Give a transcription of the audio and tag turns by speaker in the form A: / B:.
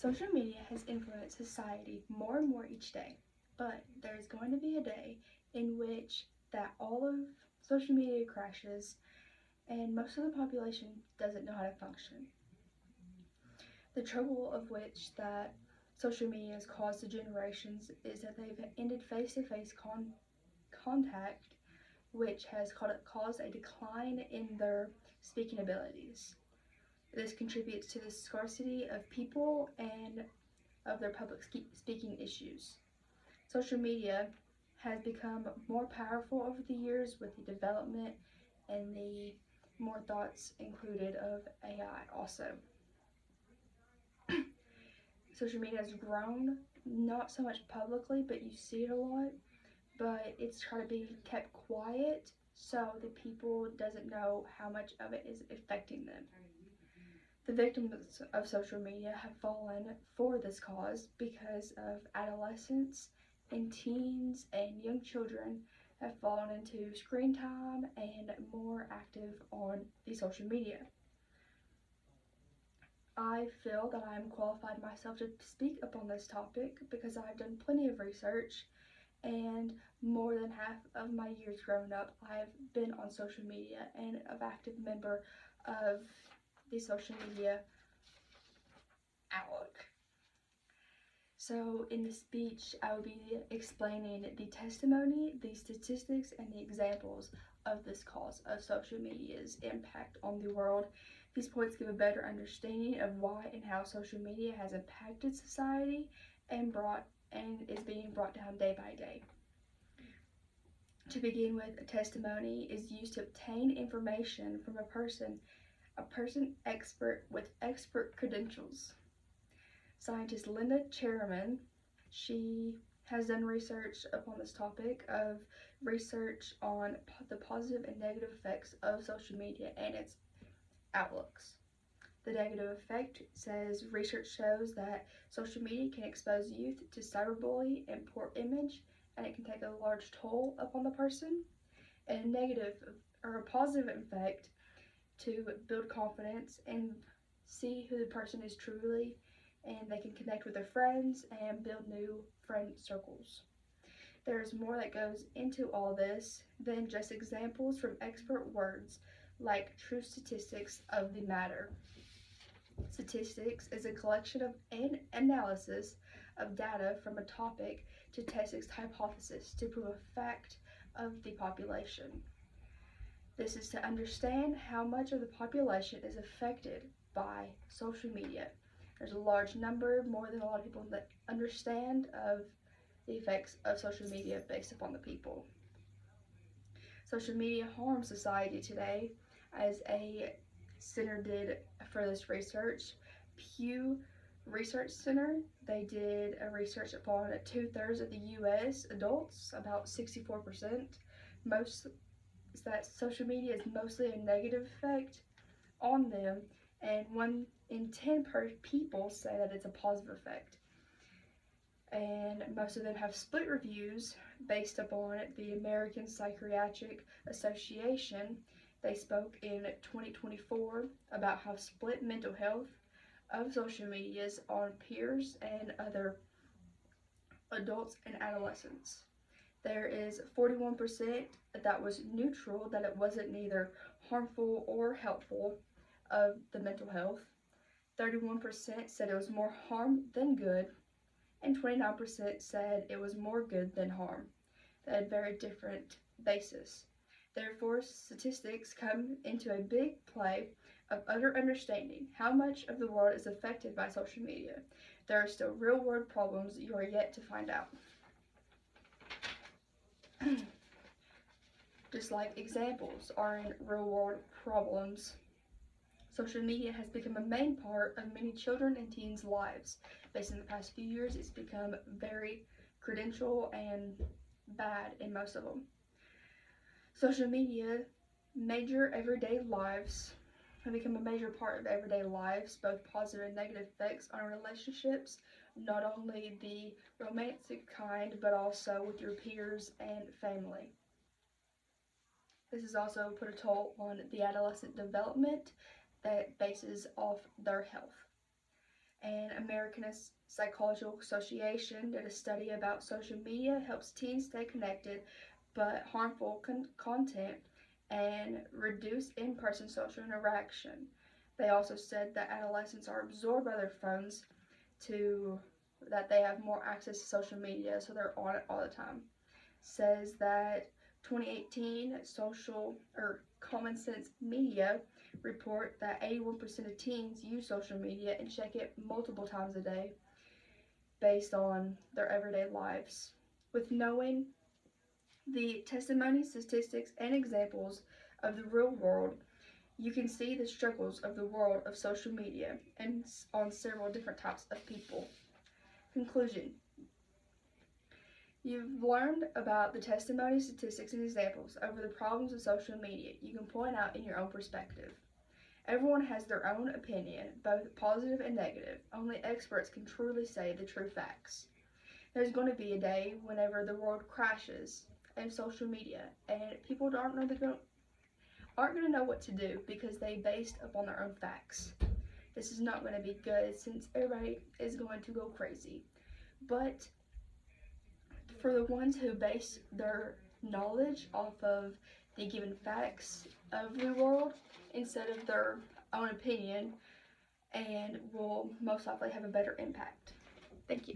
A: Social media has influenced society more and more each day, but there is going to be a day in which that all of social media crashes and most of the population doesn't know how to function. The trouble of which that social media has caused to generations is that they've ended face-to-face contact, which has caused a decline in their speaking abilities. This contributes to the scarcity of people and of their public speaking issues. Social media has become more powerful over the years with the development and the more thoughts included of AI also. Social media has grown, not so much publicly, but you see it a lot, but it's trying to be kept quiet so the people doesn't know how much of it is affecting them. The victims of social media have fallen for this cause because of adolescents and teens and young children have fallen into screen time and more active on the social media. I feel that I am qualified myself to speak upon this topic because I've done plenty of research, and more than half of my years growing up I've been on social media and an active member of the social media outlook. So in this speech, I will be explaining the testimony, the statistics, and the examples of this cause of social media's impact on the world. These points give a better understanding of why and how social media has impacted society and is being brought down day by day. To begin with, a testimony is used to obtain information from a person expert with expert credentials. Scientist Linda Cherman, she has done research upon this topic of research on the positive and negative effects of social media and its outlooks. The negative effect says research shows that social media can expose youth to cyberbullying and poor image, and it can take a large toll upon the person. And a negative or a positive effect to build confidence and see who the person is truly, and they can connect with their friends and build new friend circles. There's more that goes into all this than just examples from expert words like true statistics of the matter. Statistics is a collection of an analysis of data from a topic to test its hypothesis to prove a fact of the population. This is to understand how much of the population is affected by social media. There's a large number, more than a lot of people that understand of the effects of social media based upon the people. Social media harms society today, as a center did for this research. Pew Research Center, they did a research upon 2/3 of the U.S. adults, about 64%. Most is that social media is mostly a negative effect on them, and 1 in 10 people say that it's a positive effect. And most of them have split reviews based upon the American Psychiatric Association. They spoke in 2024 about how split mental health of social medias on peers and other adults and adolescents. There is 41% that was neutral, that it wasn't neither harmful or helpful of the mental health. 31% said it was more harm than good, and 29% said it was more good than harm. They had very different basis. Therefore, statistics come into a big play of utter understanding how much of the world is affected by social media. There are still real world problems you are yet to find out. Just like examples are in real world problems, social media has become a main part of many children and teens' lives. Based in the past few years, it's become very credential and bad in most of them. Social media, major everyday lives, have become a major part of everyday lives, both positive and negative effects on relationships, not only the romantic kind, but also with your peers and family. This has also put a toll on the adolescent development that bases off their health. and American Psychological Association did a study about social media helps teens stay connected but harmful content and reduce in-person social interaction. They also said that adolescents are absorbed by their phones to that they have more access to social media, so they're on it all the time. Says that 2018 social or Common Sense Media report that 81% of teens use social media and check it multiple times a day based on their everyday lives. With knowing the testimonies, statistics, and examples of the real world, you can see the struggles of the world of social media and on several different types of people. Conclusion. You've learned about the testimonies, statistics, and examples over the problems of social media you can point out in your own perspective. Everyone has their own opinion, both positive and negative. Only experts can truly say the true facts. There's going to be a day whenever the world crashes in social media and people aren't going to know what to do because they based upon their own facts. This is not going to be good since everybody is going to go crazy. But for the ones who base their knowledge off of the given facts of the world instead of their own opinion, and will most likely have a better impact. Thank you.